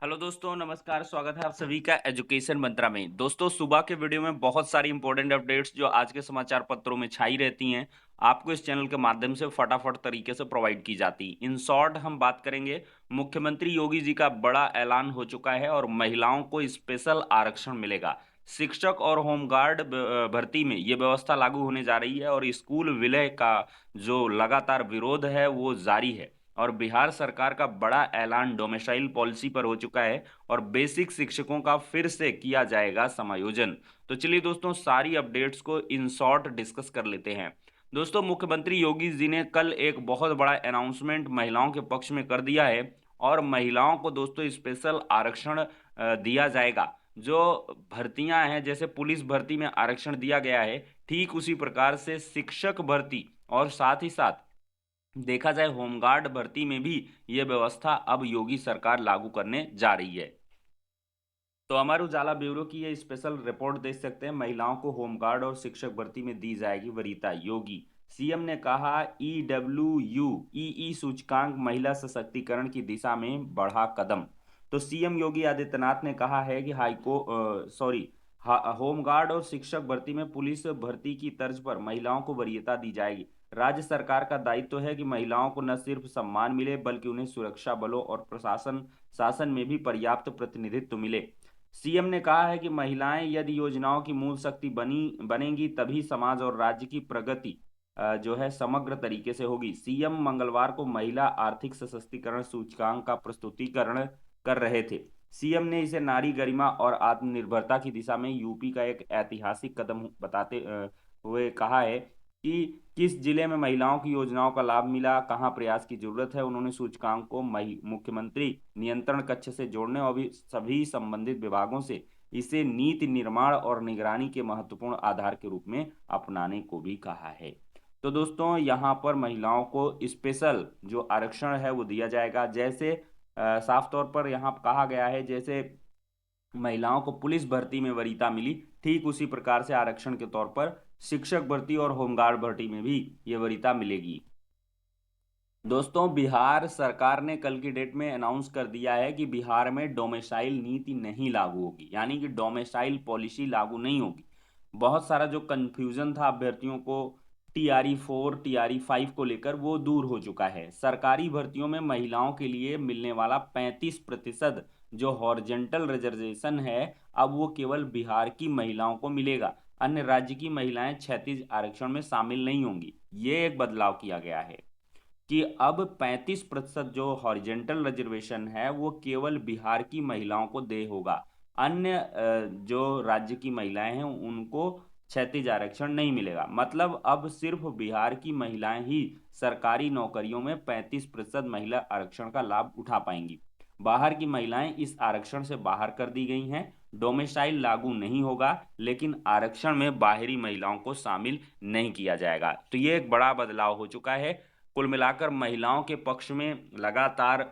Hello दोस्तों, नमस्कार। स्वागत है आप सभी का एजुकेशन मंत्रा में। दोस्तों, सुबह के वीडियो में बहुत सारी इंपॉर्टेंट अपडेट्स जो आज के समाचार पत्रों में छाई रहती हैं, आपको इस चैनल के माध्यम से फटाफट तरीके से प्रोवाइड की जाती। इन शॉर्ट हम बात करेंगे। मुख्यमंत्री योगी जी का बड़ा ऐलान हो चुका है और महिलाओं को स्पेशल आरक्षण मिलेगा। शिक्षक और होमगार्ड भर्ती में ये व्यवस्था लागू होने जा रही है और स्कूल विलय का जो लगातार विरोध है वो जारी है। और बिहार सरकार का बड़ा ऐलान डोमेसाइल पॉलिसी पर हो चुका है और बेसिक शिक्षकों का फिर से किया जाएगा समायोजन। तो चलिए दोस्तों, सारी अपडेट्स को इन शॉर्ट डिस्कस कर लेते हैं। दोस्तों, मुख्यमंत्री योगी जी ने कल एक बहुत बड़ा अनाउंसमेंट महिलाओं के पक्ष में कर दिया है और महिलाओं को दोस्तों स्पेशल आरक्षण दिया जाएगा। जो भर्तियां हैं, जैसे पुलिस भर्ती में आरक्षण दिया गया है, ठीक उसी प्रकार से शिक्षक भर्ती और साथ ही साथ देखा जाए होमगार्ड भर्ती में भी यह व्यवस्था अब योगी सरकार लागू करने जा रही है। तो अमर उजाला ब्यूरो की ये स्पेशल रिपोर्ट देख सकते हैं। महिलाओं को होमगार्ड और शिक्षक भर्ती में दी जाएगी वरीयता। योगी सीएम ने कहा, ईडब्ल्यूयू ईई सूचकांक महिला सशक्तिकरण की दिशा में बढ़ा कदम। तो सीएम योगी आदित्यनाथ ने कहा है कि होमगार्ड और शिक्षक भर्ती में पुलिस भर्ती की तर्ज पर महिलाओं को वरीयता दी जाएगी। राज्य सरकार का दायित्व है कि महिलाओं को न सिर्फ सम्मान मिले बल्कि उन्हें सुरक्षा बलों और प्रशासन शासन में भी पर्याप्त प्रतिनिधित्व मिले। सीएम ने कहा है कि महिलाएं यदि योजनाओं की मूल शक्ति बनेंगी तभी समाज और राज्य की प्रगति जो है समग्र तरीके से होगी। सीएम मंगलवार को महिला आर्थिक सशक्तिकरण सूचकांक का प्रस्तुतिकरण कर रहे थे। सीएम ने इसे नारी गरिमा और आत्मनिर्भरता की दिशा में यूपी का एक ऐतिहासिक कदम बताते हुए कहा है कि किस जिले में महिलाओं की योजनाओं का लाभ मिला, कहां प्रयास की जरूरत है। उन्होंने सूचकांक को मुख्यमंत्री नियंत्रण कक्ष से जोड़ने और भी सभी संबंधित विभागों से इसे नीति निर्माण और निगरानी के महत्वपूर्ण आधार के रूप में अपनाने को भी कहा है। तो दोस्तों, यहाँ पर महिलाओं को स्पेशल जो आरक्षण है वो दिया जाएगा। जैसे साफ तौर पर यहाँ कहा गया है, जैसे महिलाओं को पुलिस भर्ती में वरीयता मिली, ठीक उसी प्रकार से आरक्षण के तौर पर शिक्षक भर्ती और होमगार्ड भर्ती में भी ये वरीयता मिलेगी। दोस्तों, बिहार सरकार ने कल की डेट में अनाउंस कर दिया है कि बिहार में डोमेसाइल नीति नहीं लागू होगी, यानी कि डोमेसाइल पॉलिसी लागू नहीं होगी। बहुत सारा जो कंफ्यूजन था अभ्यर्थियों को TRE 4 TRE 5 को लेकर, वो दूर हो चुका है। सरकारी भर्तियों में महिलाओं के लिए मिलने वाला 35% जो हॉरिजेंटल रिजर्वेशन है, अब वो केवल बिहार की महिलाओं को मिलेगा। अन्य राज्य की महिलाएं 36 आरक्षण में शामिल नहीं होंगी। ये एक बदलाव किया गया है कि अब 35% जो हॉरिजेंटल रिजर्वेशन है वो केवल बिहार की महिलाओं को दे होगा। अन्य जो राज्य की महिलाएं हैं उनको क्षैतिज आरक्षण नहीं मिलेगा। मतलब अब सिर्फ बिहार की महिलाएं ही सरकारी नौकरियों में 35% महिला आरक्षण का लाभ उठा पाएंगी। बाहर की महिलाएं इस आरक्षण से बाहर कर दी गई हैं। डोमेसाइल लागू नहीं होगा, लेकिन आरक्षण में बाहरी महिलाओं को शामिल नहीं किया जाएगा। तो ये एक बड़ा बदलाव हो चुका है। कुल मिलाकर महिलाओं के पक्ष में लगातार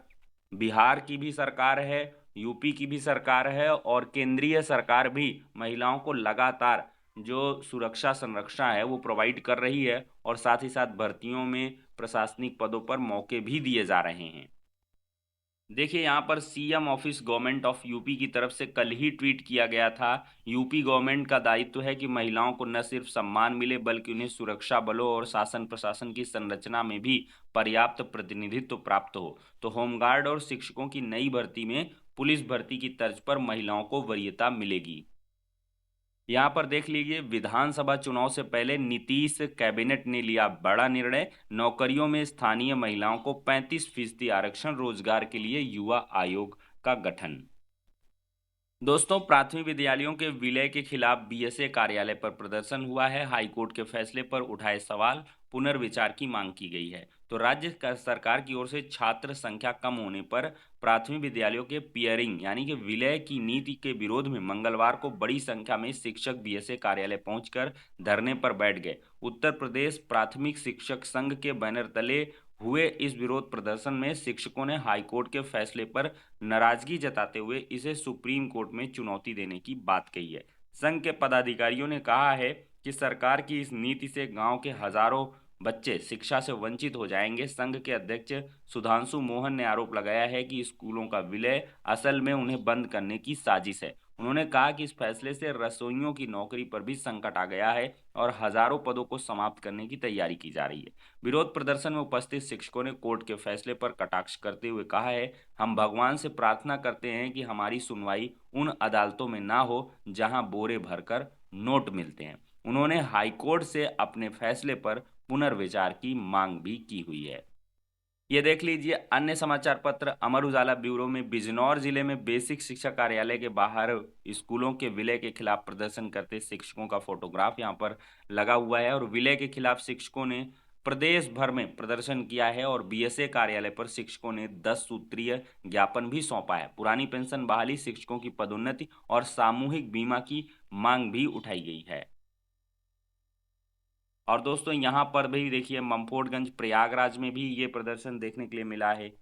बिहार की भी सरकार है, यूपी की भी सरकार है और केंद्रीय सरकार भी महिलाओं को लगातार जो सुरक्षा संरक्षण है वो प्रोवाइड कर रही है और साथ ही साथ भर्तियों में प्रशासनिक पदों पर मौके भी दिए जा रहे हैं। देखिए, यहाँ पर CM office government of UP की तरफ से कल ही ट्वीट किया गया था। यूपी गवर्नमेंट का दायित्व है कि महिलाओं को न सिर्फ सम्मान मिले बल्कि उन्हें सुरक्षा बलों और शासन प्रशासन की संरचना में भी पर्याप्त प्रतिनिधित्व प्राप्त हो। तो होमगार्ड और शिक्षकों की नई भर्ती में पुलिस भर्ती की तर्ज पर महिलाओं को वरीयता मिलेगी। यहाँ पर देख लीजिए, विधानसभा चुनाव से पहले नीतीश कैबिनेट ने लिया बड़ा निर्णय। नौकरियों में स्थानीय महिलाओं को 35% आरक्षण, रोजगार के लिए युवा आयोग का गठन। दोस्तों, प्राथमिक विद्यालयों के विलय के खिलाफ बीएसए कार्यालय पर प्रदर्शन हुआ है। हाईकोर्ट के फैसले पर उठाए सवाल, पुनर्विचार की मांग की गई है। तो राज्य सरकार की ओर से छात्र संख्या कम होने पर प्राथमिक विद्यालयों के पियरिंग यानी कि विलय की नीति के विरोध में मंगलवार को बड़ी संख्या में शिक्षक बीएसए कार्यालय पहुंचकर धरने पर बैठ गए। उत्तर प्रदेश प्राथमिक शिक्षक संघ के बैनर तले हुए इस विरोध प्रदर्शन में शिक्षकों ने हाईकोर्ट के फैसले पर नाराजगी जताते हुए इसे सुप्रीम कोर्ट में चुनौती देने की बात कही है। संघ के पदाधिकारियों ने कहा है कि सरकार की इस नीति से गांव के हजारों बच्चे शिक्षा से वंचित हो जाएंगे। संघ के अध्यक्ष सुधांशु मोहन ने आरोप लगाया है कि स्कूलों का विलय असल में उन्हें बंद करने की साजिश है। उन्होंने कहा कि इस फैसले से रसोइयों की नौकरी पर भी संकट आ गया है और हजारों पदों को समाप्त करने की तैयारी की जा रही है। विरोध प्रदर्शन में उपस्थित शिक्षकों ने कोर्ट के फैसले पर कटाक्ष करते हुए कहा है, हम भगवान से प्रार्थना करते हैं कि हमारी सुनवाई उन अदालतों में ना हो जहां बोरे भरकर नोट मिलते हैं। उन्होंने हाईकोर्ट से अपने फैसले पर पुनर्विचार की मांग भी की हुई है। ये देख लीजिए अन्य समाचार पत्र अमर उजाला ब्यूरो में बिजनौर जिले में बेसिक शिक्षा कार्यालय के बाहर स्कूलों के विलय के खिलाफ प्रदर्शन करते शिक्षकों का फोटोग्राफ यहां पर लगा हुआ है और विलय के खिलाफ शिक्षकों ने प्रदेश भर में प्रदर्शन किया है और बीएसए कार्यालय पर शिक्षकों ने 10 सूत्रीय ज्ञापन भी सौंपा है। पुरानी पेंशन बहाली, शिक्षकों की पदोन्नति और सामूहिक बीमा की मांग भी उठाई गई है। और दोस्तों यहाँ पर भी देखिए ममफोर्डगंज प्रयागराज में भी ये प्रदर्शन देखने के लिए मिला है।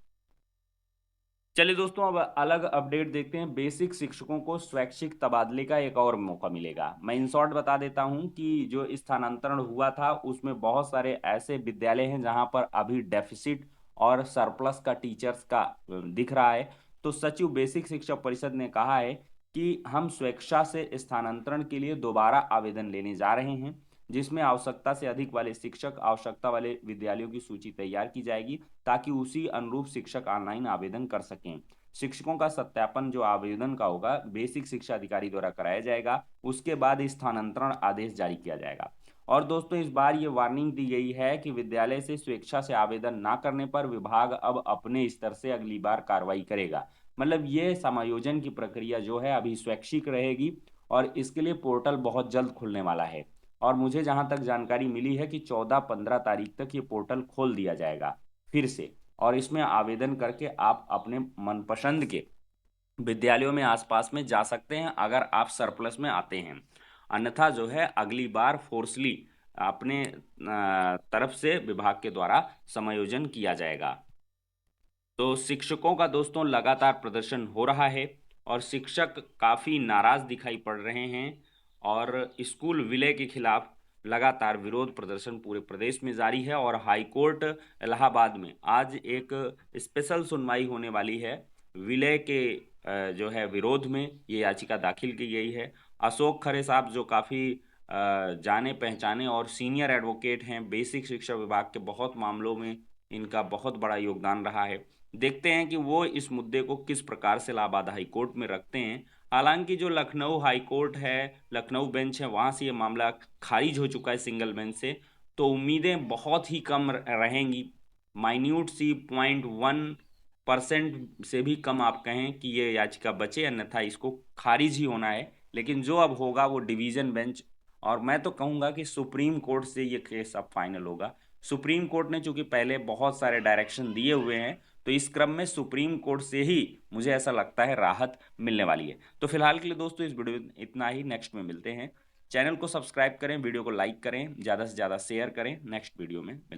चलिए दोस्तों अब अलग अपडेट देखते हैं। बेसिक शिक्षकों को स्वैच्छिक तबादले का एक और मौका मिलेगा। मैं इन शॉर्ट बता देता हूं कि जो स्थानांतरण हुआ था उसमें बहुत सारे ऐसे विद्यालय हैं जहां पर अभी डेफिसिट और सरप्लस का टीचर्स का दिख रहा है। तो सचिव बेसिक शिक्षा परिषद ने कहा है कि हम स्वेच्छा से स्थानांतरण के लिए दोबारा आवेदन लेने जा रहे हैं, जिसमें आवश्यकता से अधिक वाले शिक्षक, आवश्यकता वाले विद्यालयों की सूची तैयार की जाएगी ताकि उसी अनुरूप शिक्षक ऑनलाइन आवेदन कर सकें। शिक्षकों का सत्यापन जो आवेदन का होगा बेसिक शिक्षा अधिकारी द्वारा कराया जाएगा, उसके बाद स्थानांतरण आदेश जारी किया जाएगा। और दोस्तों इस बार ये वार्निंग दी गई है कि विद्यालय से स्वेच्छा से आवेदन ना करने पर विभाग अब अपने स्तर से अगली बार कार्रवाई करेगा। मतलब ये समायोजन की प्रक्रिया जो है अभी स्वैच्छिक रहेगी और इसके लिए पोर्टल बहुत जल्द खुलने वाला है। और मुझे जहां तक जानकारी मिली है कि 14-15 तारीख तक ये पोर्टल खोल दिया जाएगा फिर से, और इसमें आवेदन करके आप अपने मनपसंद के विद्यालयों में आसपास में जा सकते हैं अगर आप सरप्लस में आते हैं। अन्यथा जो है अगली बार फोर्सली अपने तरफ से विभाग के द्वारा समायोजन किया जाएगा। तो शिक्षकों का दोस्तों लगातार प्रदर्शन हो रहा है और शिक्षक काफ़ी नाराज दिखाई पड़ रहे हैं और स्कूल विलय के खिलाफ लगातार विरोध प्रदर्शन पूरे प्रदेश में जारी है। और हाईकोर्ट इलाहाबाद में आज एक स्पेशल सुनवाई होने वाली है। विलय के जो है विरोध में ये याचिका दाखिल की गई है। अशोक खरे साहब जो काफ़ी जाने पहचाने और सीनियर एडवोकेट हैं, बेसिक शिक्षा विभाग के बहुत मामलों में इनका बहुत बड़ा योगदान रहा है। देखते हैं कि वो इस मुद्दे को किस प्रकार से इलाहाबाद हाई कोर्ट में रखते हैं। हालांकि जो लखनऊ हाई कोर्ट है, लखनऊ बेंच है, वहाँ से ये मामला खारिज हो चुका है सिंगल बेंच से, तो उम्मीदें बहुत ही कम रहेंगी। माइन्यूट सी 0.1% से भी कम आप कहें कि ये याचिका बचे, अन्यथा इसको खारिज ही होना है। लेकिन जो अब होगा वो डिवीजन बेंच, और मैं तो कहूँगा कि सुप्रीम कोर्ट से ये केस अब फाइनल होगा। सुप्रीम कोर्ट ने चूंकि पहले बहुत सारे डायरेक्शन दिए हुए हैं, तो इस क्रम में सुप्रीम कोर्ट से ही मुझे ऐसा लगता है राहत मिलने वाली है। तो फिलहाल के लिए दोस्तों इस वीडियो में इतना ही, नेक्स्ट में मिलते हैं। चैनल को सब्सक्राइब करें, वीडियो को लाइक करें, ज़्यादा से ज़्यादा शेयर करें। नेक्स्ट वीडियो में मिलते हैं।